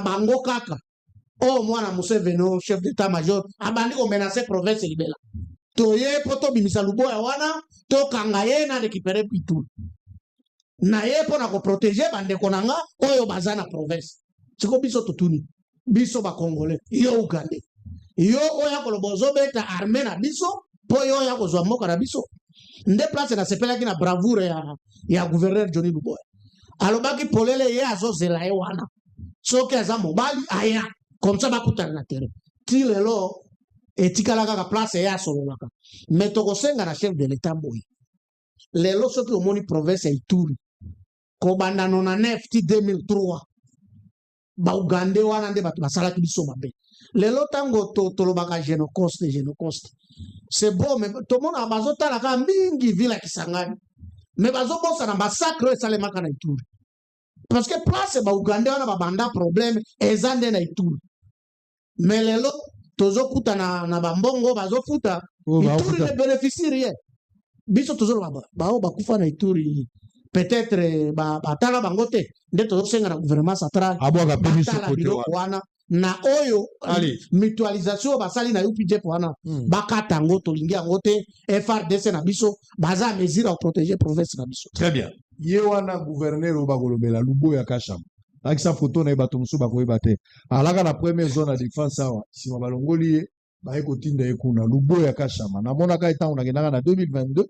bango kaka oh mwana Museveni chef d'état-major abandi ko menacer province libela toye poto bimisa luboya wana to kanga ye na récupérer Pitou na ye pona ko protéger bande konanga oyo bazana province siko biso totuni biso ba congolais yo Uganda yo oya ko lobozo beta armée na biso po yo ya ko zwa moka na biso nde place na sepela ki na bravoure ya gouverneur Johnny Luboya alobaki polele ye azozela ye wana soki aza mobali aya comme ça bakutana na terrain ti lelo etikala kaka place ye asololaka mais tokosenga na chef de l'état boye lelo soki omoni province ya Ituri kobanda 99 ti 2003 baugande wana nde bato basalaki biso mabe lelo tango tolobaka génocoste c'est bon mais tomona bazotalaka mingi ville ya Kisangani mais bazobosana massacre esalemaka na Ituri parce que place baugande wana babanda problème eza nde na Ituri mais lelo tozokuta na bambongo bazofuta Ituri ne bénéficie rien biso tozoloba bao bakufa na Ituri peut-être batala bango te nde tozosenga na gouvernement central abwaka pe biso kote wana na oyo mutualisation basali na UPDF wana bakata yango tolingi yango te FRDC na biso baza mesure à protéger province na biso. Très bien. Ye wana gouverneur obakolobela Luboya Kashama akisa photo na bato musu bakoyeba te alaka na première zone de défense awa sima balongoli ye baye kotinda ye kuna Luboya Kashama na mona ka etango nakendaka na 2022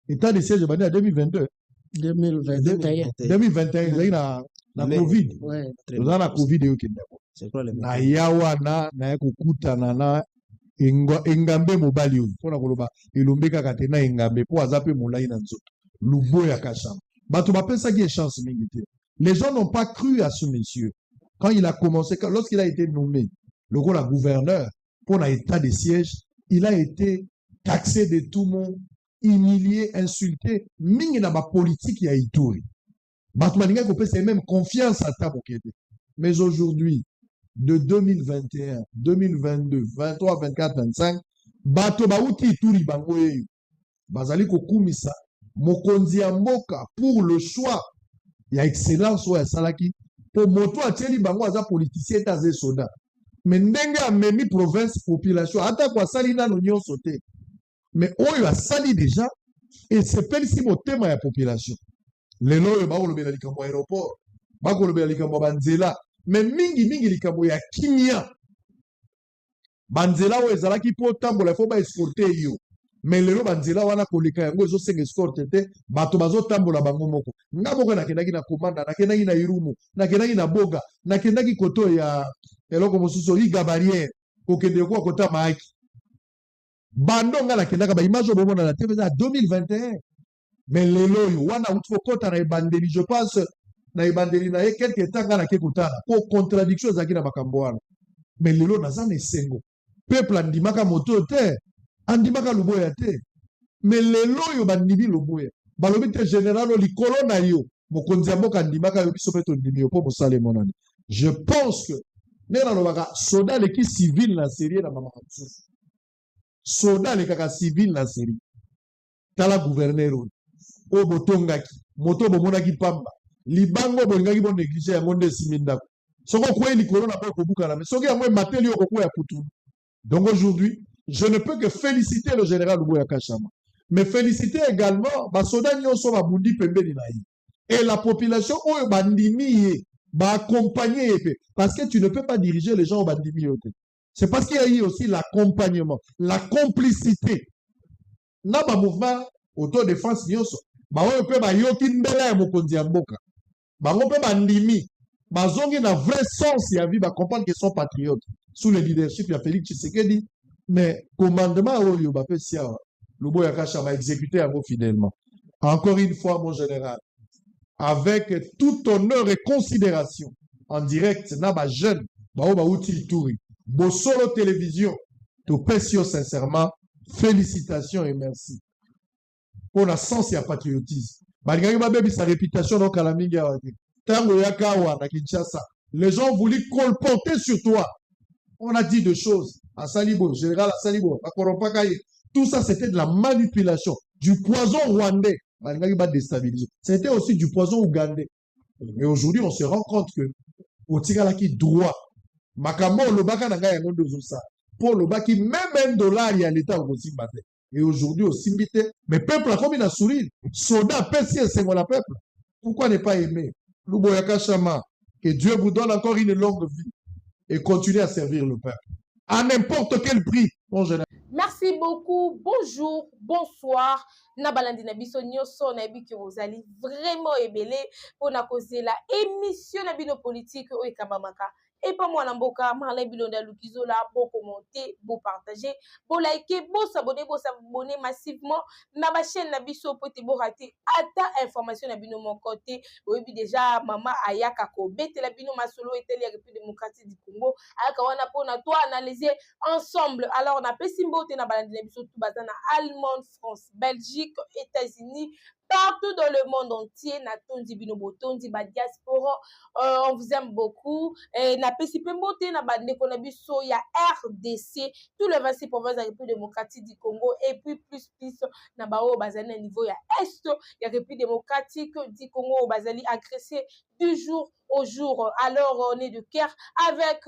état de siège bandi à 2022 2021 na Covid na Covid yo kendako na yawana na yakokutana na engambe mobali oyo mpona koloba elombe kaka te na engambe po aza pe molai na nzoto Luboya Kashama bato bapesaki chance mingi te. Les gens n'ont pas cru à ce monsieur quand il a commencé, lorsqu'il a été nommé le gouverneur pour l'état de siège, il a été taxé de tout le monde, humilié, insulté. Mingi na ba politique ya Ituri. Bato maninga ko pesa même confiance à ta bokete. Mais aujourd'hui, de 2021, 2022, 23, 24, 25, bato bauti Ituri bango yeyo. Bazali ko kumisa mokonzi ya mboka pour le choix. Il y a excellence ou salaki pour moto ateli bango aza politicien taze soda. Mais ndenge amemi province population ata kwa sali na l'union sauté. Mais oyo a sali déjà et c'est pelsi motema ya population. Lelo yo ba kolobela likambo aéroport, ba kolobela likambo banzela, mais mingi likambo ya kimia. Banzela o ezalaki po tambola fo ba escorter yo. Mais lelo banzela wana koleka yango ezo senga escorte te bato bazo tambola bango moko nga moko nakendaki na komanda nakendaki na Irumu nakendaki na Boga nakendaki koto ya eloko mosusu iga barrière kokende kwa kota maaki bando nga nakendaka ba image bomona na TV za 2021 mais lelo yo wana utfo kota na ebandeli je pense na ebandeli na ye quelque temps nga na ke kutana ko contradiction zaki na makambo wana mais lelo nazana esengo peuple andimaka moto te andimaka Luboya te mais lelo yo bandimi Luboya balobi te général likolo na yo mokonzi ya mboka andimaka yo biso pe tondimi yo po mosale monani. Je pense que nena lobaka soda leki civil na série na mama katsusu soda lekaka civil na série tala gouverneur o botongaki moto bomonaki pamba libango bolingaki bo négliger yango nde esimi ndako soko kwei likolo na po kobukana mais soki yango emateli yo kokwea putu. Donc aujourd'hui je ne peux que féliciter le général Luboya Kashama, mais féliciter également Basoda Nyonso Babundi Pembeni Naï et la population où Bandimi va accompagner parce que tu ne peux pas diriger les gens au Bandimi. C'est parce qu'il y a eu aussi l'accompagnement, la complicité. Dans le mouvement autodéfense Nyonso, on peut ba yoki mbela mokonzi ya mboka. On peut bandimi, bazongi na vrai sens ya vie ba comprendre qu'ils sont patriotes sous le leadership de Félix Tshisekedi. Mais commandement oyo bapesi awa Luboya Kashama exécuté à fidèlement. Encore une fois mon général, avec tout honneur et considération en direct na ba jeune ba outi Ituri Bosolo télévision to pesio sincèrement félicitations et merci pour la sens et patriotisme. Malgré ma baby sa réputation donc à la mingi tango yakawa na Kinshasa, les gens voulaient colporter sur toi. On a dit deux choses. À Salibo, général à Salibo, à Korompakaye. Tout ça, c'était de la manipulation, du poison rwandais. C'était aussi du poison ougandais. Mais aujourd'hui, on se rend compte que au Tigalaki droit, makambo olobaka na ngai yango nde ozosala mpo olobaki même $1 ya leta okosimba te et aujourd'hui osimbi te mais peuple akomi na sourire soda apesi esengo na peuple pourquoi ne pas aimer Luboyaka Chama, que Dieu vous donne encore une longue vie et continuez à servir le peuple à n'importe quel prix mon général. Merci beaucoup, bonjour, bonsoir. Nabalandi na biso nyoso na bi que vous allez vraiment ébélé pour na causer la émission na bino politique o ekabamaka. Et pas moi Namboka, Marley Bilonda Lukizola, beau commenter, beau partager, beau liker, beau s'abonner massivement. Na ma chaîne Nabiso Pote beau rater, ata information na bino mon côté. Oui, déjà, maman Ayaka Kobe, la bino masolo et la République démocratique du Congo. Ayaka wana po na toi analyser ensemble. Alors, on a Pessimbo, na balandi na biso tout bazana Allemagne, France, Belgique, États-Unis. Partout dans le monde entier, Natondi Binobotondi, diaspora, on vous aime beaucoup. Na Pesipembote, na Bandeko Nabiso, il y a RDC, tout le 26 provinces de la République démocratique du Congo, et puis plus, na Bao Bazali, niveau, il y a Est, il y a République démocratique du Congo, Bazali, agressé du jour au jour. Alors, on est de cœur avec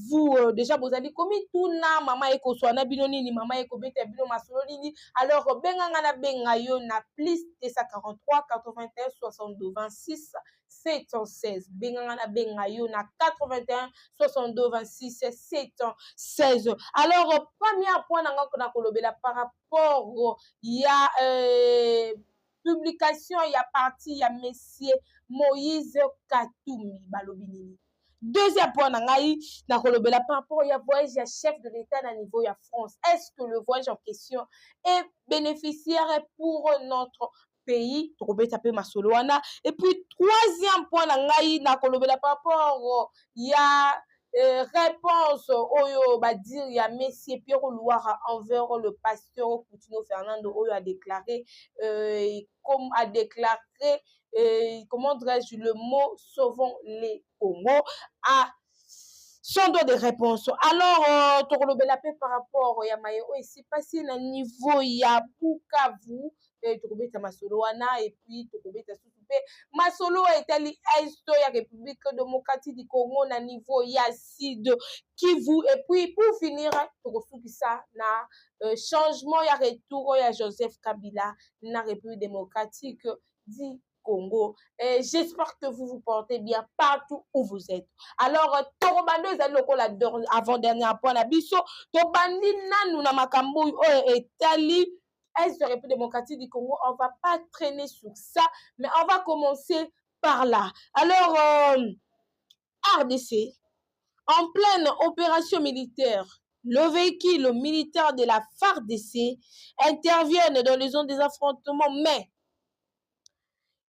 vous. Déjà, vous avez commis tout na maman eko soana binoni ni maman eko bete bino masoloni. Alors, benganga bengayo na plus 243 81 62 26 716. Benganga bengayo na 81 62 26 716. Alors, premier point na kolobela par rapport ya publication, il y a parti, il y a Monsieur Moïse Katoumi Balobinini. Deuxième point, na kolobela par rapport au voyage à chef de l'État à niveau de France. Est-ce que le voyage en question est bénéficiaire pour notre pays? Et puis, troisième point, na kolobela par rapport il y a réponse Oyo Badir, il y a Messier Pierre Loire envers le pasteur Coutinho Fernando Oyo a déclaré comme a déclaré comment dirais-je le mot sauvons les Congo à son dos de réponse. Alors Tokolobela par rapport à Mayo ici passé à niveau ya Bukavu Tokobeta Masoloana et puis Tokobeta Masolo est allé à la République démocratique du Congo na niveau Yacide Kivu et puis pour finir ça na changement ya retour ya Joseph Kabila na République démocratique du Congo. J'espère que vous vous portez bien partout où vous êtes. Alors Torobando la avant-dernière point na biso Tobandi nanu na makambo etali Est de République démocratique du Congo, on ne va pas traîner sur ça, mais on va commencer par là. Alors, RDC, en pleine opération militaire, le véhicule militaire de la FARDC interviennent dans les zones des affrontements, mais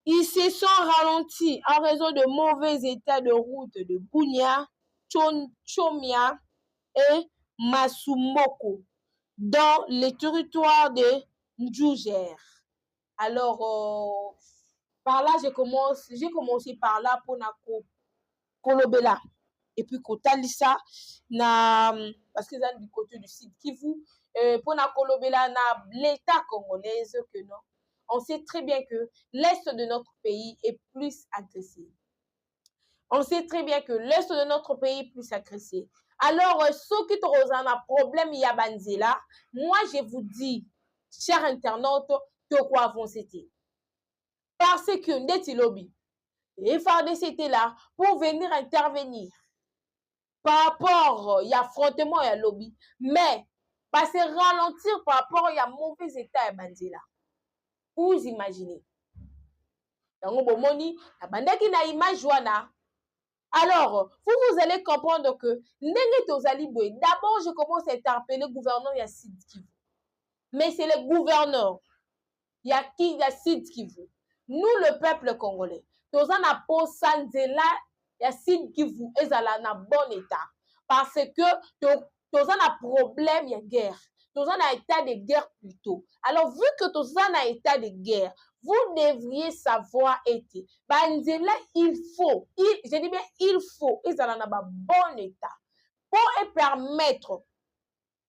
ils se sont ralentis en raison de mauvais états de route de Bunia, Chomia et Masumoko dans les territoires de Ndjouger. Alors, par là, j'ai commencé par là pour Nako Kolobela. Et puis, Kotalisa, parce que c'est du côté du sud Kivu, pour Nako Kolobela, na l'État congolais, que non. On sait très bien que l'Est de notre pays est plus agressé. On sait très bien que l'Est de notre pays est plus agressé. Alors, ceux qui ont un problème, il y a Banzela. Moi, je vous dis, chers internautes, que quoi avancer. Parce que Ndeti Lobby, les FARDC étaient là pour venir intervenir par rapport à l'affrontement et à lobby, mais parce que ralentir par rapport à mauvais état à Banzela. Vous imaginez. Donc, bomoni, la bandaki na image wana. Alors, vous allez comprendre que d'abord, je commence à interpeller le gouverneur Yacide Kivu. Mais c'est le gouverneur Yacide Kivu. Nous, le peuple congolais, nous avons posé Yacide Kivu et dans un bon état. Parce que nous avons un problème, il y a guerre. Nous avons un état de guerre plutôt. Alors, vu que nous avons un état de guerre, vous devriez savoir être. Banzela, il faut, ils sont dans un bon état pour permettre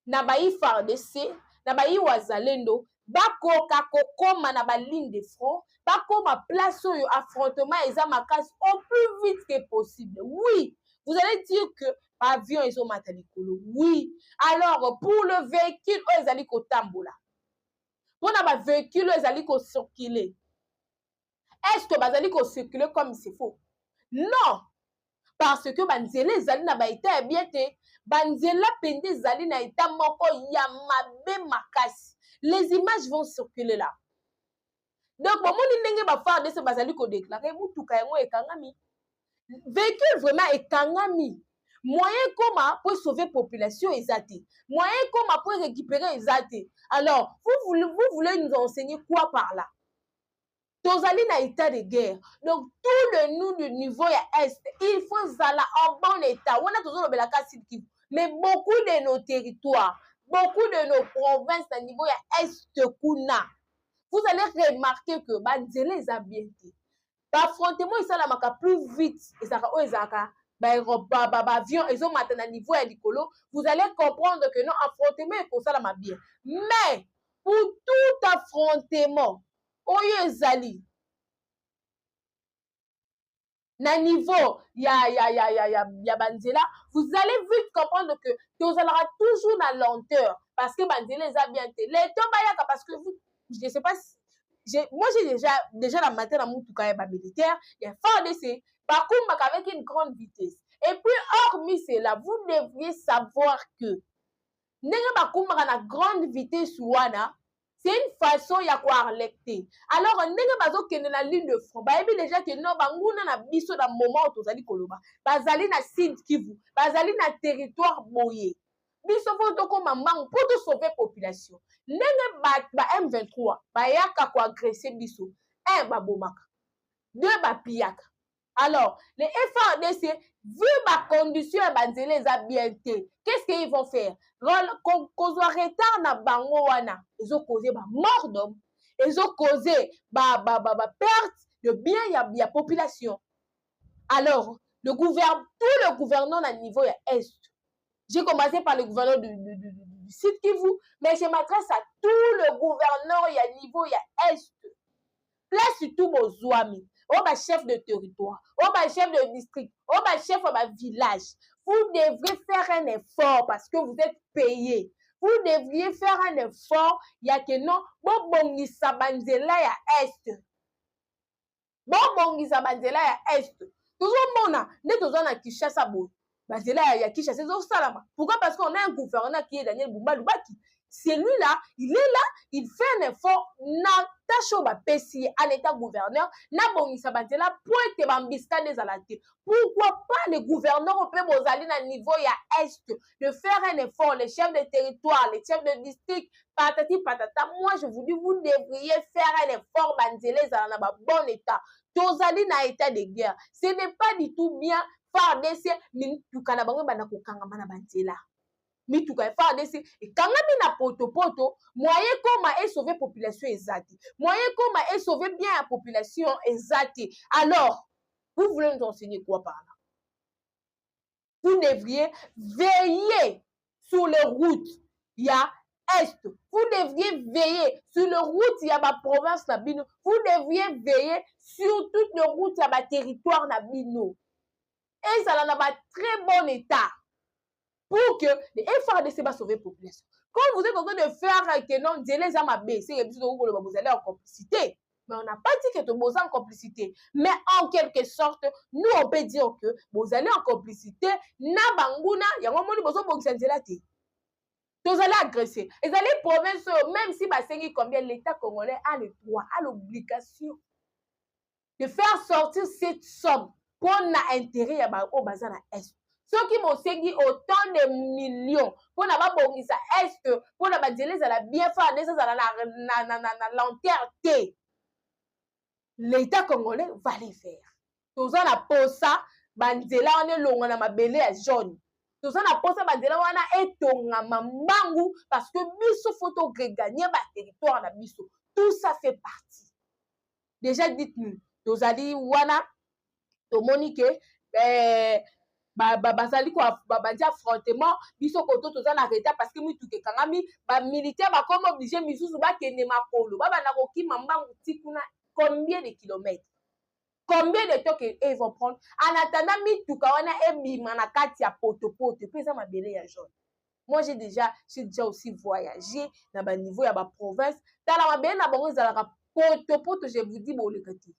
Nabaï FARDC, Nabaï Wazalendo, Bako Kakokoma na ligne de front, Bako ma place au affrontement et au plus vite que possible. Oui, vous allez dire que avion ezomata likolo. Oui. Alors, pour le véhicule, ils allaient au tambola. Pour le véhicule, ils allaient circuler. Est-ce que bazali ko circuler comme c'est faux? Non. Parce que banzela ezali na baita bien te, banzela pende ezali na eta moko ya mabe makasi. Les images vont circuler là. Donc, bon, mon ndenge ba faire de ce bazali ko déclarer mutuka yango ekangami. Véhicule vraiment ekangami. Moyen comment pour sauver population ezati. Moyen comment pour récupérer ezati. Alors, vous voulez nous enseigner quoi par là? Tozali na état de guerre. Donc, tout le niveau ya Est, il faut zala en bon état. On a toujours le Belaka Sud-Kivu. Mais beaucoup de nos territoires, beaucoup de nos provinces à niveau ya Est kuna. Vous allez remarquer que banzele les abienté. L'affrontement il s'alamaka plus vite. Et ça avion, ils ont maintenant niveau ya likolo. Vous allez comprendre que non, affrontement est comme ça la bien. Mais, pour tout affrontement, oyo ezali na niveau ya banzela, vous allez vite comprendre que vous allez toujours la lenteur parce que banzela les a bien été. Les tobayaka parce que vous, je sais pas moi j'ai déjà la matin dans mon touka militaire, il y a fort de par contre avec une grande vitesse. Et puis hormis cela, vous devriez savoir que nenge bakumaka na grande vitesse wana, c'est une façon ya ko arlecter. Alors ndenge bazokende na ligne de front, bayebi déjà que non banguna na biso na moment où tozali koloba, bazali na Sud-Kivu, bazali na territoire boye. Biso fo tokoma mbangu pour te sauver population. Ndenge ba M23 bayaka ko agresser biso, un babomaka, deux bapiyaka. Alors, les FARDC, vu ma condition, les a bien été. Qu'est-ce qu'ils vont faire? Qu'on soit retard na bango wana, ils ont causé mort d'homme, ils ont causé perte de biens y a population. Alors, tout le gouvernement à niveau Est. J'ai commencé par le gouverneur du Sud-Kivu, mais je m'adresse à tout le gouverneur y a niveau y a Est. Place tout vos zouami. Oh, bah, chef de territoire, oh, bah, chef de district, oh, bah, chef de village. Vous devrez faire un effort parce que vous êtes payé. Vous devriez faire un effort. Il y a que non, bon, Banzela ya Est. Bon, Banzela ya Est. Toujours mona, ne toujours na Kinshasa bo. Banzela ya Kinshasa, c'est salama. Pourquoi? Parce qu'on a un gouverneur qui est Daniel Bumba Lubaki. Celui-là, il est là, il fait un effort. Na tachoba pesi à l'état gouverneur, na bongisa batela pour être bambisca des alaté. Pourquoi pas les gouverneurs peut bozali na niveau ya Est de faire un effort, les chefs de territoire, les chefs de district, patati patata. Moi je vous dis, vous devriez faire un effort banzele za na bon état. Tozali na état de guerre. Ce n'est pas du tout bien faire des minutes kana bango bana ko kangama na banzela. Mituka FARDC et kangami na poto moyen comment est sauver population ezati, moyen comment est sauver bien la population ezati. Alors vous voulez nous enseigner quoi par là? Vous devriez veiller sur les routes il y a Est, vous devriez veiller sur les routes il y a ma province na bino, vous devriez veiller sur toutes les routes il y a ma territoire na bino et ça n'a pas très bon état pour que les FARDC va sauver la population. Quand vous êtes en train de faire que non, les hommes abaissés, vous allez en complicité. Mais on n'a pas dit que vous allez en complicité. Mais en quelque sorte, nous, on peut dire que vous allez en complicité. Na banguna, il y a un moment où vous allez agresser. Et vous allez province, même si combien l'État congolais a le droit, a l'obligation de faire sortir cette somme pour l'intérêt au bazar à Est. Ceux qui m'ont segui autant de millions pour n'avoir pas bongisa Est, pour n'avoir pas ça la bien faire des ça la l'entièreté. L'État congolais va les faire. Tous en a pour ça, banzela on est long on a ma belé à jaune. Tous en a pour ça banzela on a etonga mambangu parce que biso photo gagner ba territoire na biso. Tout ça fait partie. Déjà dites-nous, tous a dit wana to monique bazali kwa babandi affrontement biso koto toza na retard parce que mituke kangami ba militaire ba comme obligé misusu ba kende makolo baba na kokima mbangu tikuna combien de kilomètres Combien de temps qu'ils vont prendre? En attendant, Mitoukawana et Mimanakati à Poto-Poto. Puis ça m'a belé à jaune. Moi, j'ai déjà aussi voyagé dans le niveau de la province. Dans la bien, dans la Poto-Poto, je vous dis, bon, le kati.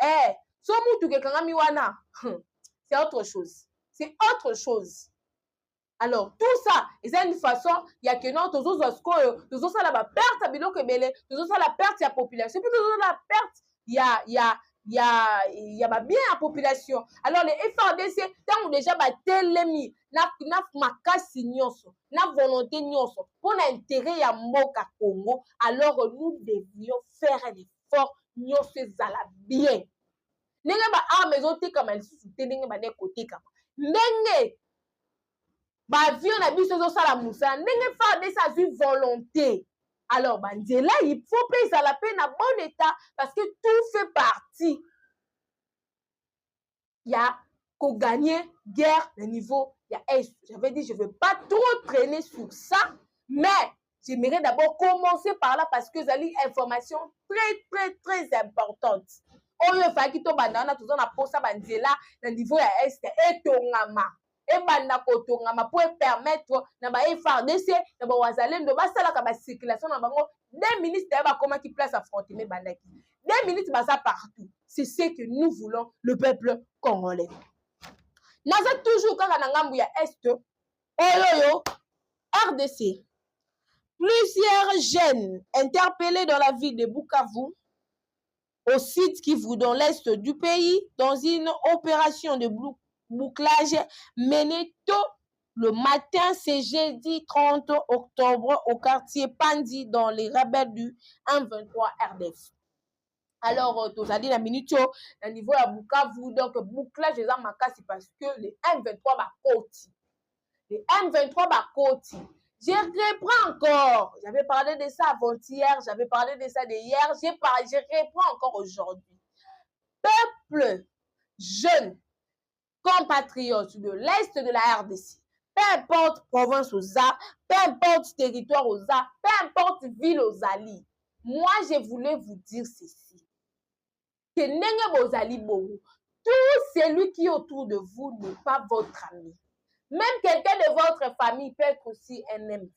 Eh, so Moutouke Kangamiwana, c'est autre chose. C'est autre chose. Alors, tout ça, c'est une façon, il y a que non, tous autres, ça la perte, à bilo que belé, tous autres, la perte, il y a population. Puis, tous autres, la perte, il y a bien la population. Alors, les FRDC, tant déjà, telemi, na makasi nyonso, na volonté nyonso, pour l'intérêt à Moka Congo, alors nous devions faire un effort nyonso zala bien. Nenga ba armes te comme elles souté nenga ba ne côté comme. Nenge ba vie on a vu ce ça la moussa, nenge FRDC a eu volonté. Alors, là, il faut payer ça la peine à bon état parce que tout fait partie. Il y a qu'au gagner guerre, le niveau, il y a Est. J'avais dit, je ne veux pas trop traîner sur ça, mais j'aimerais d'abord commencer par là parce que c'est une information très importante. Oyo faki to bandana tout na posa bandela le niveau ya Est et tongama. Et bandakotongama pour permettre na ba FRDC na ba wazalendo ba sala ka ba circulation na bango des ministres ba comment qui place affronter mais bandaki. Des ministres ba ça partout. C'est ce que nous voulons le peuple congolais. Naza toujours quand na ngambu ya Est oyoyo RDC. Plusieurs jeunes interpellés dans la ville de Bukavu au site Kivu dans l'est du pays dans une opération de bouclage menée tôt le matin ce jeudi 30 octobre au quartier Pandi dans les rebelles du 123 RDF. Alors, tu as dit la minute au niveau de Bukavu, donc bouclage des armes parce que les 123 va côté. Les 123 va côté. Je reprends encore. J'avais parlé de ça avant-hier, j'avais parlé de ça d'hier, je reprends encore aujourd'hui. Peuple jeune, compatriotes de l'Est de la RDC, peu importe province aux A, peu importe territoire aux A, peu importe ville aux Ali, moi je voulais vous dire ceci. Que Nenge Bozali Bogu, tout celui qui est autour de vous n'est pas votre ami. Même quelqu'un de votre famille peut être aussi un M23.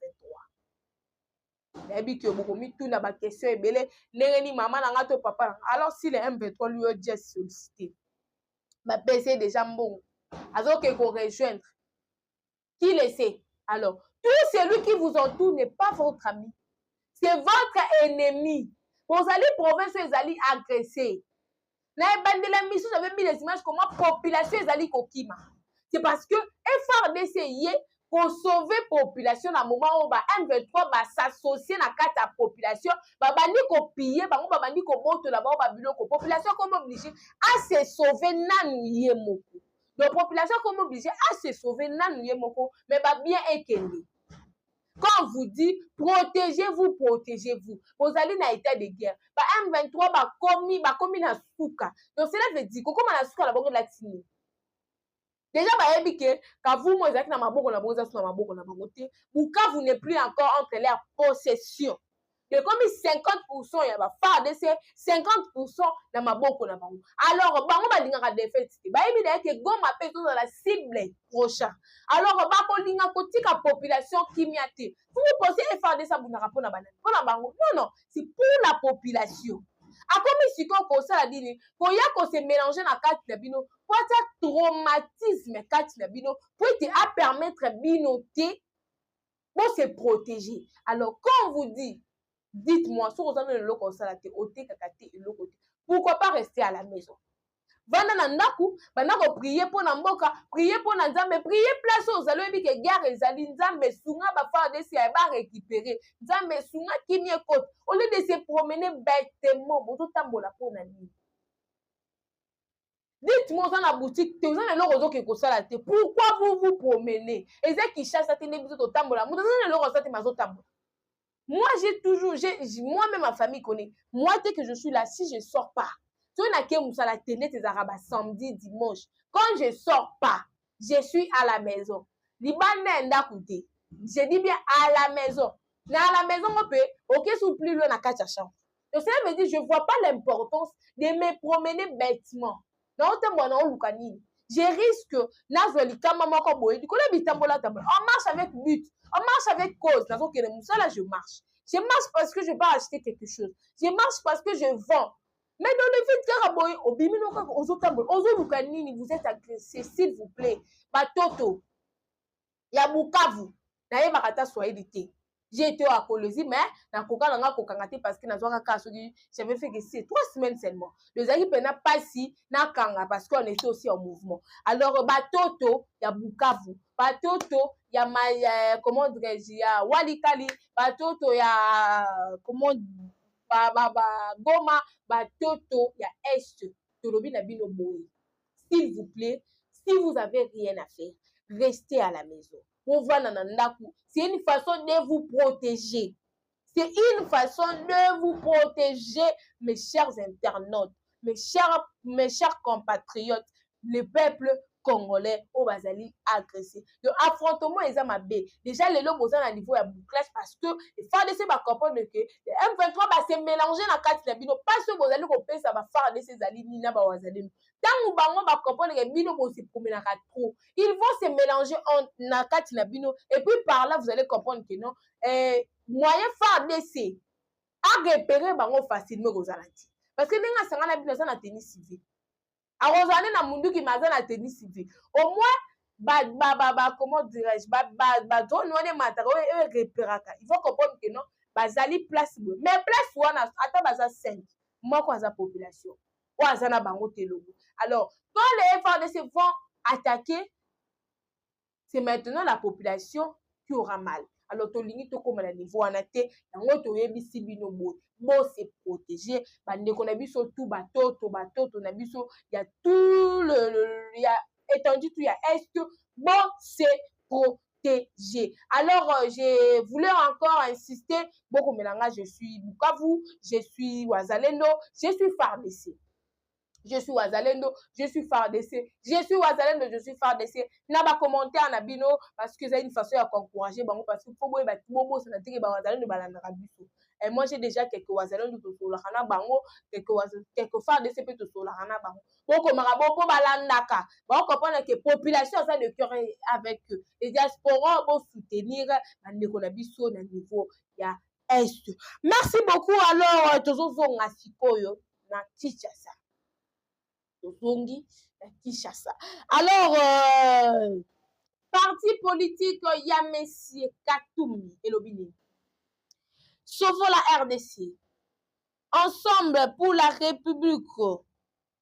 Alors si le M23 lui a déjà sollicité, ma PC déjà bon, alors qu'il faut rejoindre. Qui le sait? Alors, tout celui qui vous entoure n'est pas votre ami. C'est votre ennemi. Vous allez province, vous allez agresser. J'avais mis les images comment la population est allée kokima. C'est parce que FRDC pour sauver la population à un moment où M23 va s'associer à la population, va piller, va monter là-bas, la population comme obligée à se sauver nanouye moko. Donc la population comme obligée à se sauver nanouye moko, mais va bien ékende. Quand on vous dit protégez-vous, protégez-vous. Vous allez dans l'état de guerre. M23 va commis na souka. Donc cela veut dire que comme na souka la banque latine. Déjà, quand vous, moi, vous n'êtes plus encore entre les possessions. De comme 50%, il y a FARDC, 50% dans ma boko na bango. Alors, bango ba linga défaite. Ba évidemment que goma pe dans la cible prochain. Alors, ba ko linga ko tika population kimiate. Vous pensez FARDC ça buna rapona banane. Pona bango. Non, c'est pour la population. A comme si qu'on ça la dini, ko ya ko se mélanger na carte na bino, pour ça traumatisme carte na bino, pour te à permettre binoter pour se protéger. Alors, quand on vous dit dites-moi, si vous avez le loco salate, pourquoi pas rester à la maison? Vanda nandaku, banako prier pour Namboka, prier pour Nzambe, prier place aux allois que guerre et zali Nzambe sunga ba faire des si ba récupérer. Nzambe sunga qui n'y côte. Au lieu de se promener bêtement, boto tambola pour nani. Dites-moi dans la boutique, vous avez le roseau qui est salate. Pourquoi vous vous promenez? Et c'est qui chasse à tenir biso tambola. Vous avez le roseau qui mazo tambola. Moi, moi-même, ma famille connaît. Moi, dès que je suis là, si je ne sors pas, tu as la télé, tes arabes, samedi, dimanche. Quand je ne sors pas, je suis à la maison. Je dis bien à la maison. Mais à la maison, on peut, ok, sous plus loin, à 4 chambres. Donc, ça veut dire, je ne vois pas l'importance de me promener bêtement. Non, t'es bon, non, Lukanini. Je risque, nazoli kama moko boy, du coup, bitambola tambola. On marche avec but, on marche avec cause. Dans que là, je marche. Je marche parce que je vais acheter quelque chose. Je marche parce que je vends. Mais dans le fait que Raboy, au bimino, ozo Lukanini, vous êtes agressé, s'il vous plaît. Batoto, ya Bukavu, na ye bakata swahili. J'ai été à Colosie, mais na koka nanga kokangate parce que nazwaka kaso j'avais fait que c'est 3 semaines seulement. Les amis pena pas si na kanga parce qu'on était aussi en mouvement. Alors batoto ya Bukavu, batoto ya comment dirais-je ya Walikali, batoto ya comment Goma, batoto ya Est, tolobi na bino boye. S'il vous plaît, si vous avez rien à faire, restez à la maison. C'est une façon de vous protéger. C'est une façon de vous protéger, mes chers internautes, mes chers compatriotes, le peuple congolais au Bazali agressé. Le affrontement est à ma baie. Déjà, les lobes sont à niveau de bouclage parce que les FARDC va comprendre que M23 va se mélanger dans la carte de bino. Pas que vous allez couper, ça va faire de ces alliés, Nina Bawazali. Tant que vous va comprendre que bino vont se promener trop. Ils vont se mélanger en la carte de bino. Et puis par là, vous allez comprendre que non. Moyen FARDC a repéré bango facilement aux alliés. Parce que nous avons bino ça na tennis civil. Arozane na mundu qui maza na tennis civil. Au moins, comment dirais-je, drone wane mataro e repéraka. Il faut comprendre que non, bazali place bo. Mais place wana ata baza 5. Moi quoi za population. Ou azana bango telobo. Alors, quand les FARDC vont attaquer, c'est maintenant la population qui aura mal. Alors, to lingi to comme na niveau anate, yango to yebisi bino bo. Bon, c'est protégé. Bandeko na biso tout batoto na biso, il y a tout il y a étendu tout, il y a est. Bon, c'est protégé. Alors, je voulais encore insister, beaucoup melanga, je suis Bukavu, je suis Wazalendo, je suis FARDC. Je suis Wazalendo, je suis FARDC. Je suis Wazalendo, je suis FARDC. N'a pas commenté en abino parce que c'est une façon d'encourager parce qu'il faut que bobo ça n'était que Wazalendo balanabiso. Et moi j'ai déjà quelques Wazalendo sur la hana bango, quelques FARDC peut sur la hana bango. Bon comme raboko balandaka. Bon comprendre que population ça de cœur avec eux. Les diasporas vont soutenir bandeko na biso na niveau ya est. Merci beaucoup alors tozozonga sikoyo na Kinshasa. Alors, parti politique, il y a M. Katumbi et Lobini. Sauvons la RDC. Ensemble pour la République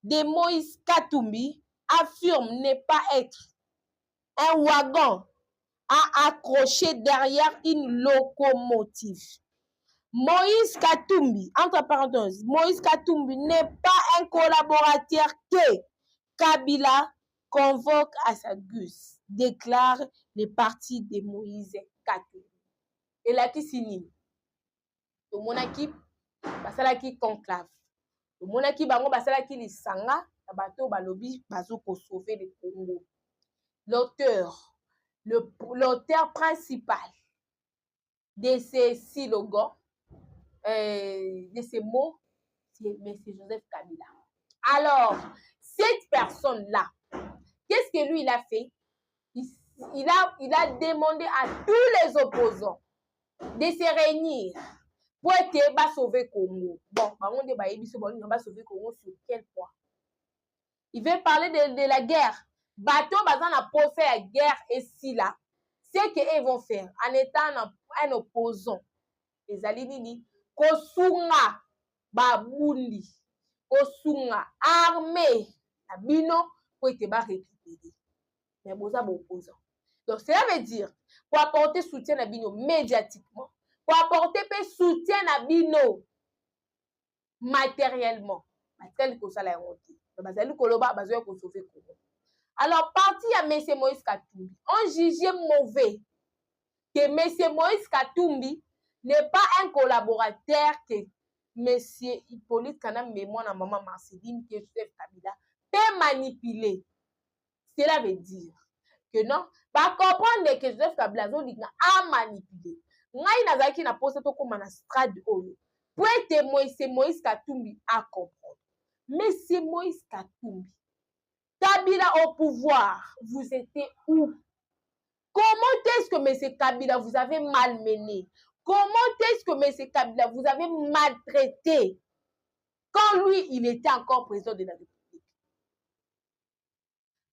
de Moïse Katumbi affirme ne pas être un wagon à accrocher derrière une locomotive. Moïse Katumbi, entre parenthèses, Moïse Katumbi n'est pas un collaborateur que Kabila convoque à sa guise, déclare le parti de Moïse Katumbi. Et là, qui signe? Le monaki, basala qui conclave. Le monaki, bango basala qui lisanga, bateau balobi, bazo pour sauver le Congo. L'auteur principal de ces slogans, de ces mots, c'est M. Joseph Kabila. Alors, cette personne-là, qu'est-ce que lui, il a fait? Il a demandé à tous les opposants de se réunir pour être sauver Congo. Bon, on va sauver Congo sur quel point? Il veut parler de la guerre. Bateau, bazan a posé la guerre ici là. C'est qu'ils vont faire en étant un opposant. Les Alinini. Kosunga babundi kosunga armée abino pour être récupéré mais boza opposant. Donc cela veut dire pour apporter soutien à bino médiatiquement, pour apporter soutien à bino matériellement parce que ça la honte bazali koloba bazoya ko sauver Congo. Alors parti à M. Moïse Katumbi on jugeait mauvais que M. Moïse Katumbi n'est pas un collaborateur que M. Hippolyte Kanam Mémoire à Maman Marceline que Joseph Kabila peut manipuler. Cela veut dire que non, pas comprendre que Joseph Kabila a manipulé. Ngai nazaki na poste to comme na strade oyo. Pour être Moïse Katumbi à comprendre. Mais c'est Moïse Katumbi Kabila au pouvoir, vous étiez où? Comment est-ce que M. Kabila vous avez malmené? Comment est-ce que M. Kabila vous avez maltraité quand lui, il était encore président de la République?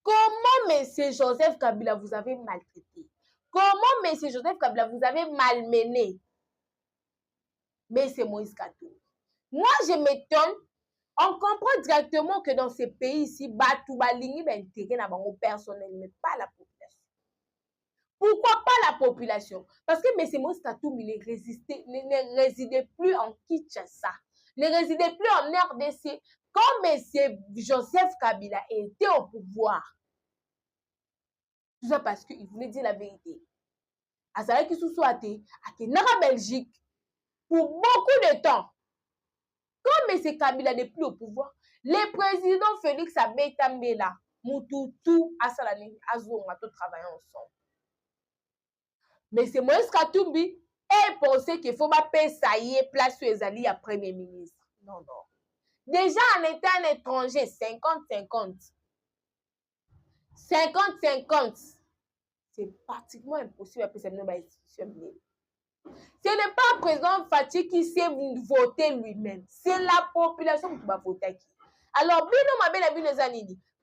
Comment M. Joseph Kabila vous avez maltraité? Comment M. Joseph Kabila vous avez malmené? Mais c'est Moïse Katumbi. Moi, je m'étonne. On comprend directement que dans ces pays ici, Batou Balingi va intégrer dans mon personnel, mais pas la population. Pourquoi pas la population? Parce que M. Moïse Katumbi ne résidait plus en Kinshasa, ne résidait plus en RDC. Quand M. Joseph Kabila était au pouvoir, tout ça parce qu'il voulait dire la vérité. À savoir qu'il soit à Belgique pour beaucoup de temps. Quand M. Kabila n'est plus au pouvoir, le président Félix Abetambela, Mututu, Asalani, Azou, on a tout travaillé ensemble. Mais c'est Moïse Katumbi et pensé qu'il faut pas payer ça y est place sur les alliés à Premier ministre. Non, non. Déjà, on était un étranger, 50-50. 50-50. C'est pratiquement impossible à passer dans l'institution. Ce n'est pas un président Fatih qui sait voter lui-même. C'est la population qui va voter qui. Alors,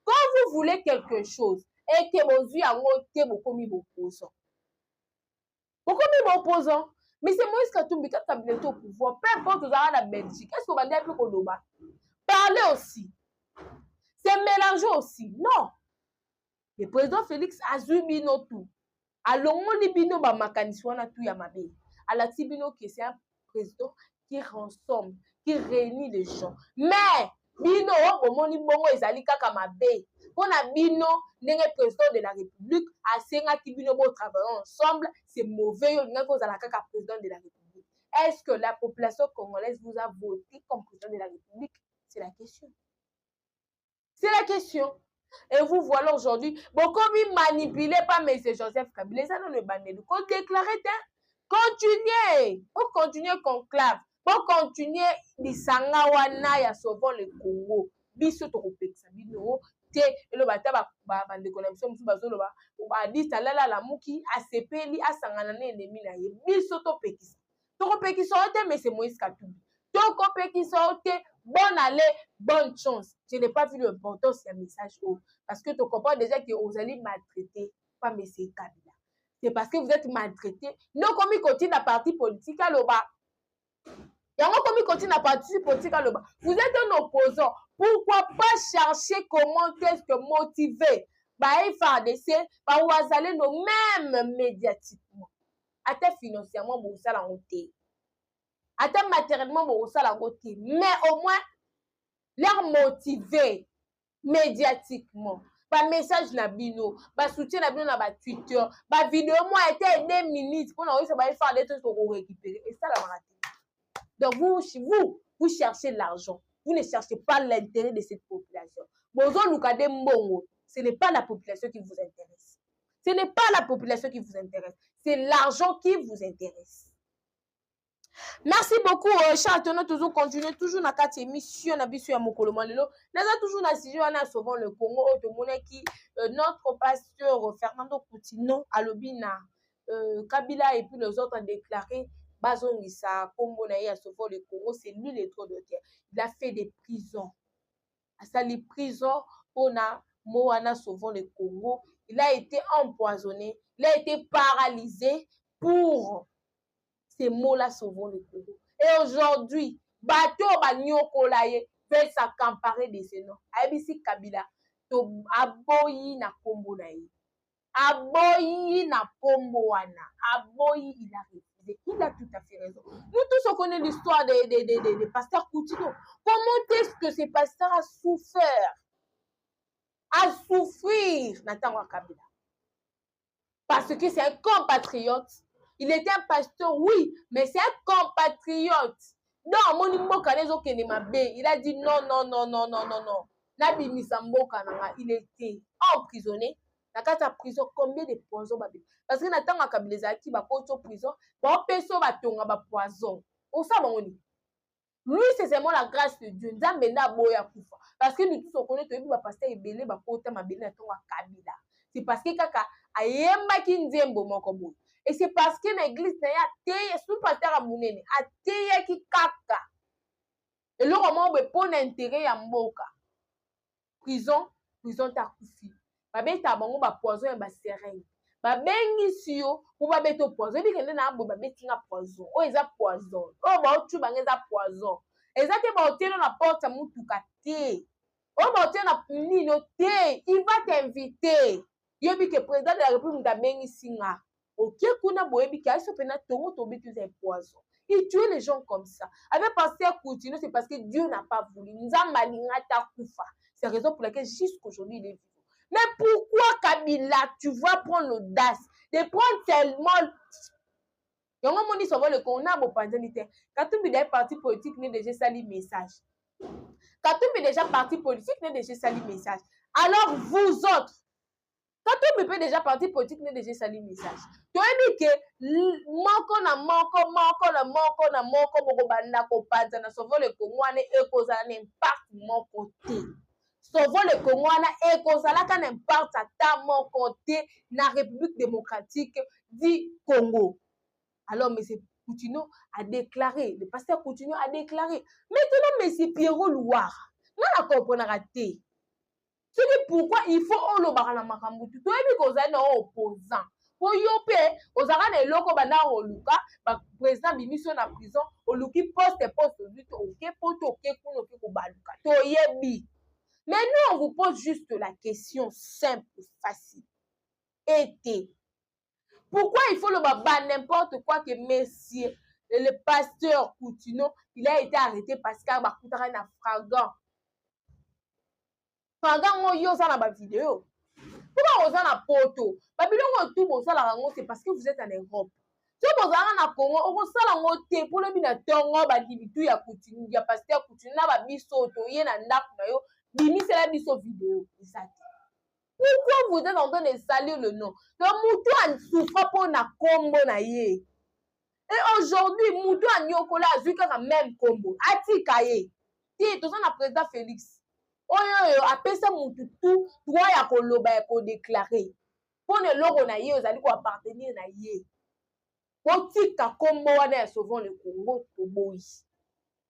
quand vous voulez quelque chose et que vos yeux ont beaucoup mis opposants. Beaucoup mis opposants. Mais c'est Moïse Katumbi qui a au pouvoir. Peu importe où la Belgique. Est-ce qu'on va dire plus qu'on va parler aussi? C'est mélanger aussi. Non. Le président Félix Azubino tout. Alors, on dit bino ba makaniswana tout yamabe. Alors, Tibino qui c'est un président qui rassemble, qui réunit les gens. Mais bino au moni bongo ezali kaka mabe. On a bino n'est président de la République à senga qui bino bo travailler ensemble, c'est mauvais yo nga cause la kaka président de la République. Est-ce que la population congolaise vous a voté comme président de la République? C'est la question. C'est la question. Et vous voilà aujourd'hui, beaucoup manipulé par M. Joseph Kabila, ça dans le banel. Qu'on déclare, continuez, pour continuer conclave, pour continuer l'Isanga wana ya sauvant le Congo. Biso to kopekisa bino te elo bata ba de connexion musu bazolo ba dit talala la muki asepeli asangana na ennemi na ye. Biso to pekisa. To kopekisa te mais c'est Moïse Katumbi. To kopekisa te bonne allée, bonne chance. Je n'ai pas vu l'importance de ce message. Parce que tu comprends déjà que vous allez maltraiter pas M. Kabila. C'est parce que vous êtes maltraité. Non, comme il continue la partie politique à l'oba. Et comme il continue la partie politique à l'oba. Vous êtes un opposant. Pourquoi pas chercher comment est-ce que motiver bah, FARDC, bah, vous allez nous même médiatiquement. Attends financièrement, vous allez en côté. Attends matériellement, vous allez en côté. Mais au moins, leur motiver médiatiquement. Par message na bino, par soutien na bino na ba Twitter, par vidéo moi était 2 minutes pour nous ça va faire des trucs pour récupérer et ça la raté. Donc vous cherchez l'argent. Vous ne cherchez pas l'intérêt de cette population. Bozo lukade mbongo, ce n'est pas la population qui vous intéresse. Ce n'est pas la population qui vous intéresse, c'est l'argent qui vous intéresse. Merci beaucoup, chers internautes, toujours continuer, toujours dans cette émission, na mokolo malelo. Nous avons toujours na sujet, on a souvent le Congo, qui notre pasteur Fernando Coutinho, Alobina, Kabila et puis les autres ont déclaré, Bazongisa, Congo, na souvent le Congo, c'est lui le trop de terre. Il a fait des prisons. À ça, les prisons, on a Moana souvent le Congo. Il a été empoisonné, il a été paralysé pour ces mots-là sauvent le Congo. Et aujourd'hui, bateau Bagnyoko Laye fait s'accaparer de ces noms. Abisi Kabila, to aboyi na kombo na ye. Aboyi na kombo wana. Aboyi, il a refusé. Il a tout à fait raison. Nous tous on connaît l'histoire des pasteurs Coutinho. Comment est-ce que ces pasteurs a souffert? A souffrir Nathan Kabila. Parce que c'est un compatriote. Il était un pasteur, oui, mais c'est un compatriote. Non, il a dit non. Il était emprisonné. Dans la prison, combien de poisons? Parce que Nathan Kabila qui va en prison, poison. Lui, c'est seulement la grâce de Dieu. Parce que nous tous on connaît que le pasteur est belé, bah côté ma belé ton Kabila. C'est parce que kaka ayemba ki nzembo moko boy. Et c'est parce que l'église na ya teye sous pasteur a munene, a teye ki kaka. Et le moment be pon intérêt ya mboka. Prison ta kufi. Ba beta bango ba poison ba seringue. Ba bengi siyo pour ba beto poison. Bi kende na bo ba betinga poison. O eza poison. O ba otu bango eza poison. Eza te ba otelo na porte ya mutuka te. O ba otelo na nino te. Il va t'inviter. Yobi que président de la République da bengi singa. Ok kuna boyebi ka iso pena tongo tobi tu es poison. Il tue les gens comme ça. Avec pasteur continue, c'est parce que Dieu n'a pas voulu. Nzamba lingata kufa. C'est la raison pour laquelle jusqu'aujourd'hui il est vivant. Mais pourquoi Kabila, tu vas prendre l'audace de prendre tellement... Yongo moni souvent le qu'on a beau pandémité. Quand tu es parti politique, n'est déjà sali message. Quand tu es déjà parti politique, n'est déjà sali message. Alors vous autres, quand tu es déjà parti politique, n'est déjà sali message. Tu as dit que moko na moko banda ko panza na souvent le Congolais et cause un impact mon côté. Souvent le Congolais et cause un impact à mon côté na République démocratique du Congo. Alors, M. Coutinho a déclaré, le pasteur Coutinho a déclaré. Maintenant, M. Pierrot Louard, on a compris raté. C'est pourquoi il faut le barana makambutu. Tu es qu'on a opposant. Pour yopé, aux arana et loko bana oluka, président bimission na prison, oluki poste ok poto ok kuno ok kubaluka. To yebi. Mais nous on vous pose juste la question simple, facile. Été. Pourquoi il faut le baba n'importe quoi que messieurs, le pasteur Coutinho, il a été arrêté parce qu'il a un fragant. Fragant, moi, yo, ça dans ma vidéo. Pourquoi vous avez un poteau? Babylon, tout bon, ça, c'est parce que vous êtes en Europe. Si vous avez un Congo, on va ça la montée pour le binatongo, badibitu ya Coutinho, ya pasteur Coutinho, na biso, to yen na ndap na yo, bimi c'est la biso vidéo. Pourquoi vous êtes en train de salir le nom? Donc, Moutou a souffert pour na combo na ye. Et aujourd'hui, Moutou a nyokola a vu quand même combo. Atika ye. Ti, tout ça na président Félix. Oyo, après ça, Moutou tout, toi ya koloba ya ko déclarer. Pour ne logo na ye, vous allez ko appartenir na ye. Pour tika combo wana ya souvent le Congo, to boy.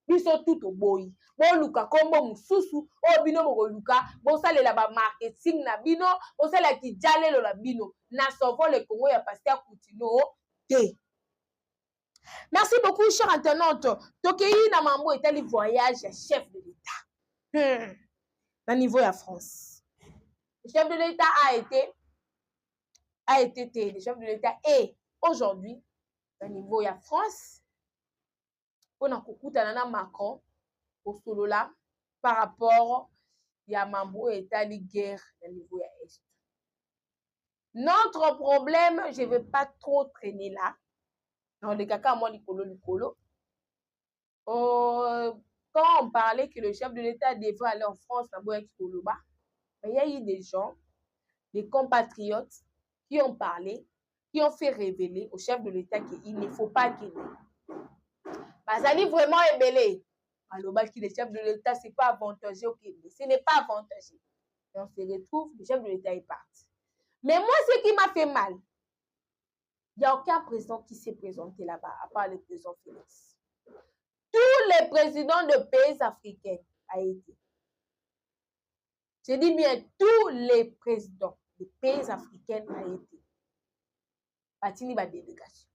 Biso tout au boy. Bon luka kombo mususu o bino mo luka bon salela ba marketing na bino bon sala ki jalelo la bino na souvent le Congo ya pasteur Coutinho te. Merci beaucoup chers internautes. Tokei na mambo etali voyage ya chef de l'État. Na niveau ya France. Le chef de l'État a été le chef de l'État est aujourd'hui na niveau ya France. On a kukutana na Macron au solo là par rapport à Mambo et à la guerre au niveau à Est. Notre problème, je ne vais pas trop traîner là. Dans le cas moi Nicolo. Quand on parlait que le chef de l'État devrait aller en France, il y a eu des gens, des compatriotes qui ont parlé, qui ont fait révéler au chef de l'État qu'il ne faut pas qu'il ait. Bazali vraiment ébélé. Alors, le chef de l'État, ce n'est pas avantageux. Ce n'est pas avantageux. Et on se retrouve, le chef de l'État est parti. Mais moi, ce qui m'a fait mal, il n'y a aucun président qui s'est présenté là-bas, à part le président Félix. Tous les présidents de pays africains ont été. Je dis bien, tous les présidents de pays africains ont été. Batini va délégation.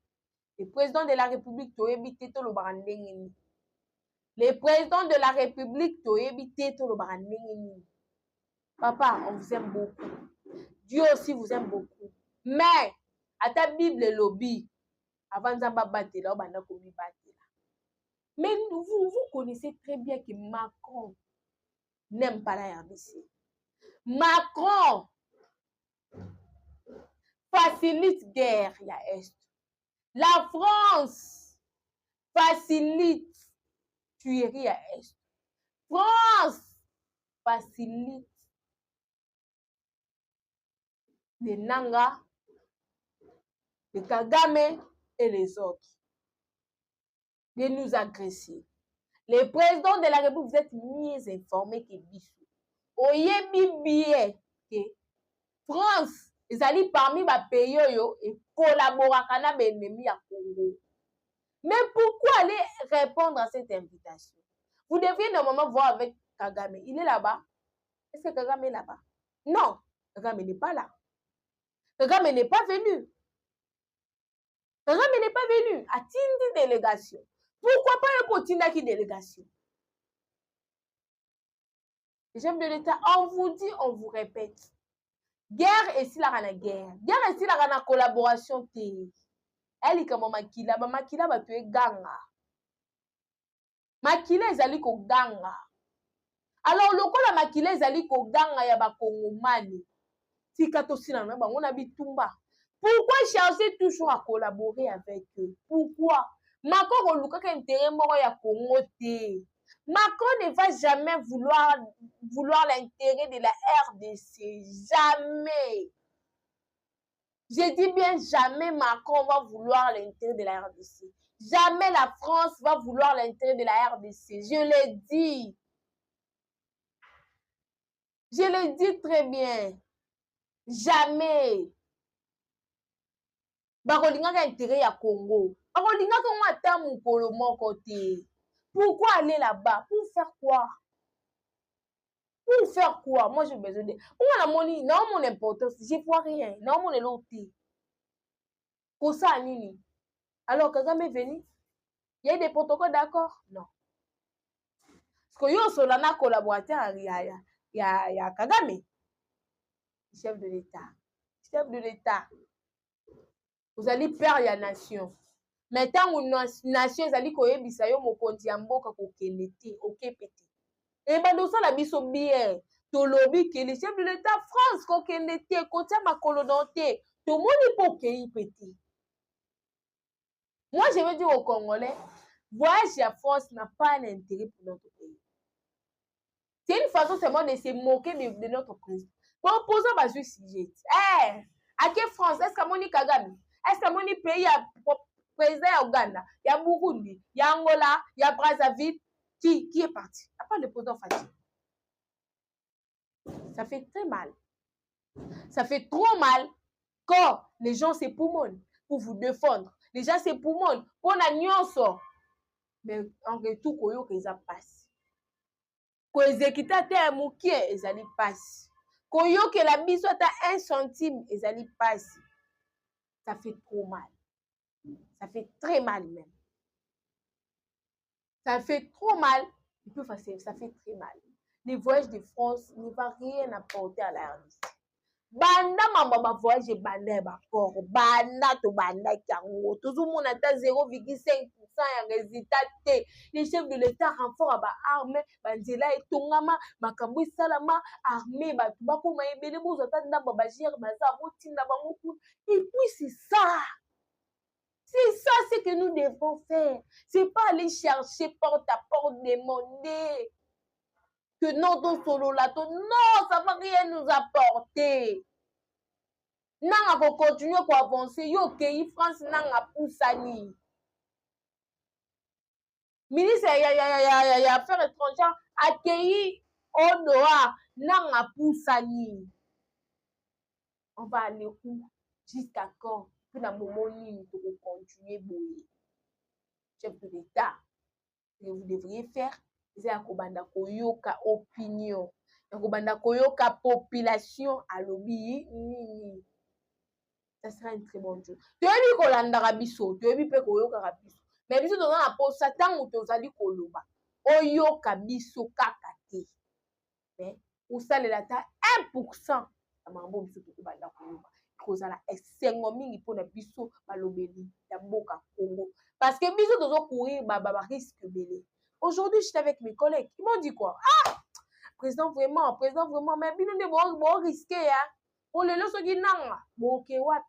Le président de la République, tu as évité tout le branding. Le président de la République, tu as évité tout le branding. Papa, on vous aime beaucoup. Dieu aussi vous aime beaucoup. Mais, à ta Bible, le lobby, avant de battre là, on a commis battre là. Mais vous connaissez très bien que Macron n'aime pas la RDC. Macron facilite guerre, il y a Est. La France facilite tuerie à Est. France facilite les Nanga, les Kagame et les autres de nous agresser. Les présidents de la République, vous êtes mieux informés que Bissou. oyebi bien que France ezali parmi ba pays oyo et collaboraka na ba ennemi ya Congo. Mais pourquoi aller répondre à cette invitation? Vous devriez normalement voir avec Kagame. Il est là-bas. Est-ce que Kagame est là-bas? Non, Kagame n'est pas là. Kagame n'est pas venu. Kagame n'est pas venu. A Tindi délégation. Pourquoi pas un Potinaki délégation? Les chefs de l'État, on vous dit, on vous répète. Guerre et si la guerre. Guerre et si la collaboration. Elle est comme Makila. Makila va tuer Ganga. Makila ezali ko ganga. Alors lokola Makila ezali ko ganga ya ba Kongomani. Tika tosina na bango na bitumba. Pourquoi chercher toujours à collaborer avec eux? Pourquoi? Macron kolukaka intérêt moko ya Congo te. Macron ne va jamais vouloir l'intérêt de la RDC. Jamais. Je dis bien jamais Macron va vouloir l'intérêt de la RDC. Jamais la France va vouloir l'intérêt de la RDC. Je l'ai dit. Je l'ai dit très bien. Jamais. Bakolingaka intérêt ya Congo. Bakolingaka ata mukolo moko te. Pourquoi aller là-bas? Pour faire quoi? Pour faire quoi? Moi j'ai besoin de. Non mon importance. Je vois rien. Non mon eloti. Pour ça nini? Alors Kagame est venu. Il y a des protocoles d'accord? Non. Parce que yo solana collaborateur ya Kagame. Chef de l'État. Chef de l'État. Vous allez perdre la nation. Maintenant, une nation, vous allez koyebisa yo mokonzi ya mboka kokende te, okepete. Et bando ça la biso bien. To lobby que les chefs de l'État France kokende te, kotia makolo te. To moni po kei peti. Moi, je veux dire aux Congolais, voyage à France n'a pas d'intérêt pour notre pays. C'est une façon seulement de se moquer de notre président. Pour poser ma sujet. À quelle France? Est-ce que Moni Kagame? Est-ce que Moni pays a président à Ouganda? Il y a Burundi, il y a Angola, il y a Brazzaville. Qui est parti? À part le président Fatih. Ça fait très mal. Ça fait trop mal quand les gens s'époumonnent pour vous défendre. Les gens s'époumonnent pour la nyonso. Mais en retour, koyo que ça passe. Ko exécuta te mukie, ezali passe. Koyo que la biso ta 1 centime, ezali passe. Ça fait trop mal. Ça fait très mal même. Ça fait trop mal. Il peut faire ça fait très mal. Les voyages de France ne vont rien apporter à la RDC. Banda mama voyage banda bakor banda to banda kango toujours mon ata 0,5% ya résultat te. Les chefs de l'État renfort ba armée banzela etongama makambo salama armée ba tubako maebele bozo tanda ba gère baza botinda bango ku. Et puis c'est ça. C'est ça ce que nous devons faire. C'est pas aller chercher porte à porte demander que notre solo lato, non, ça va rien nous apporter. Nanga ko continuer ko avancer yo kei France nanga poussani. Ministre ya affaires étrangères accueilli au dehors nanga poussani. On va aller où? Jusqu'à quand? Pour la moment nini to continuer boyer. Chef de l'État, ce que vous devriez faire, c'est à kobanda koyoka opinion. Ya kobanda koyoka population à lobby nini. Ça sera une très bonne chose. Tu as dit qu'on l'a ndabiso, tu as dit que koyoka rabiso. Mais biso dans la pose satan ou tozali koloba. Oyoka biso kakate. Mais ou ça le lata 1%. Amambo biso to banda koloba. Kozala esengo mingi pona biso balobeli ya mboka Congo. Parce que biso tozo courir ba risque belé. Aujourd'hui, j'étais avec mes collègues. Ils m'ont dit quoi? Ah! Président vraiment, mais bino ne bo risquer hein. On le laisse qui nanga. Bon ke wapi.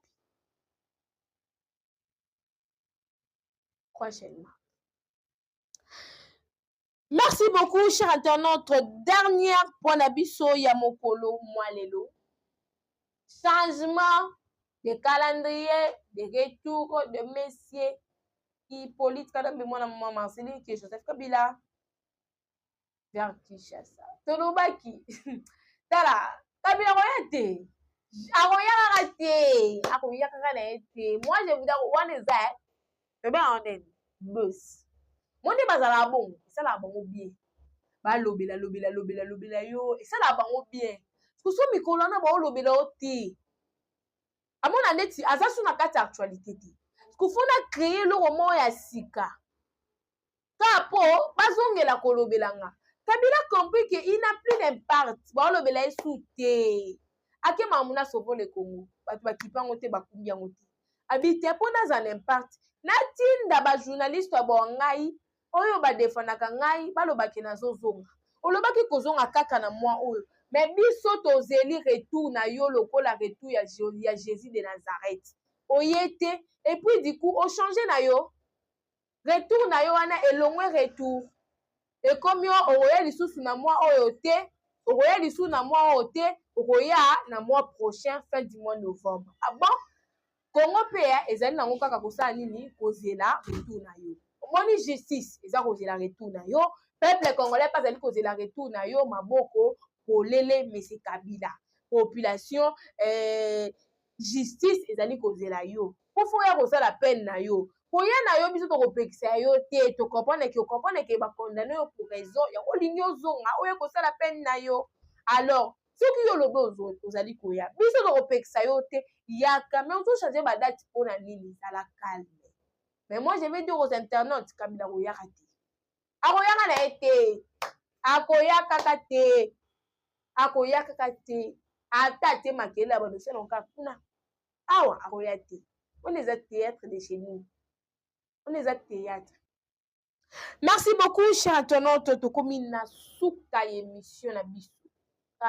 Prochainement. Merci beaucoup, chers internautes. Dernière point d'abisso Yamokolo Moalelo. Changement de calendrier, de retour de messieurs Hippolyte Kadambe Mwana Maman Marceline qui est Joseph Kabila vers Kinshasa. Tolobaki. tala kabila koya te akoyaka te akoyaka na te. Moi je vous dis one is that bien en est bus mon di bazala bon ça la bon bien ba lobela yo et ça la bon bien parce que mikolo na ba lobela oti amona neti azasu na kati actualité te kufuna créer le roman ya sika kapo bazongela kolobelanga kabila compris que il n'a plus d'impact ba lobela esute ake mamuna sovo le Congo batu bakipango te bakumbi yango te habite pona za impact natinda ba journaliste ba ngai oyo ba defendaka ngai balobaki na zozonga olobaki kozonga kaka na moi oyo mais biso tozeli retour na yo lokola retour ya Jésus de Nazareth oyete et puis du coup o changer na yo retour na yo wana elongwe retour et comme yo oya lisusu na moi oyo te oya lisusu na moi oyo te oya na mois prochain fin du mois novembre ah bon Congo pea ezali nango kaka kosala nini kozela retour na yo moni justice eza kozela retour na yo peuple congolais pas ezali kozela retour na yo maboko kolele Monsieur Kabila population justice ezali kozela yo pofo ya kosala peine na yo koya na yo biso tokopekisa yo te tokopone ke bakondane yo pour raison ya olingi ozonga oyo kosala peine na yo alors soki yo lobe ozali koya biso tokopekisa yo te yaka mais on changer ba date mpona nini ezala calme mais moi je vais dire aux internautes Kabila koyaka te akoyaka na ye te akoyaka kaka te ata te makele ya badosien onka kuna awa akoya te on est à théâtre de chez nous on est à théâtre. Merci beaucoup chers internautes tokomi na suka émission na biso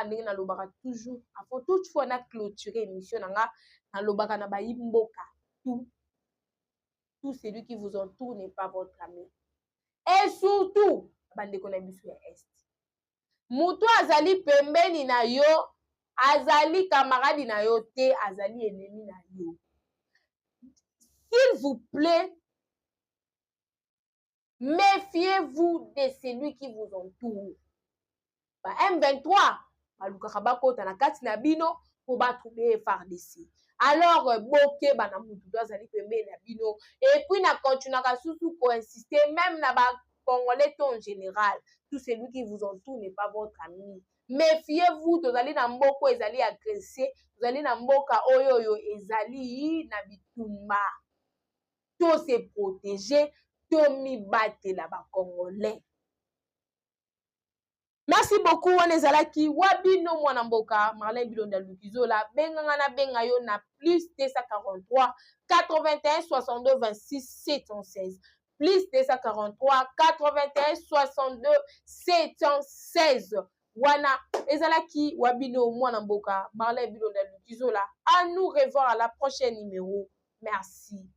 ndenge nalobaka toujours avant toutefois na clôturer émission nanga nalobaka na bayimboka tout celui qui vous entoure n'est pas votre ami et surtout bandeko na biso ya est mutu azali pembeni na yo azali camarade na yo te azali ennemi na yo s'il vous plaît méfiez-vous de celui qui vous entoure ba M23 balukaka bakota na kati na bino po batrouver FARDC alors boke bana mutu azali pembeni na bino et puis na continuaka susu ko insister même na ba congolais en général tout celui qui vous entoure n'est pas votre ami méfiez-vous tozali na mboko ezali agressé tozali na mboka oyo ezali na bitumba to se protéger to mibatela ba congolais. Merci beaucoup onezalaki wabino mwana mboka Marlin Bilonda Lukizola benganga na benga yo na plus 243 81 62 26 716 plus 243 81 62 716 wana ezalaki wabino mwana mboka Marlin Bilonda Lukizola à nous revoir à la prochaine numéro. Merci.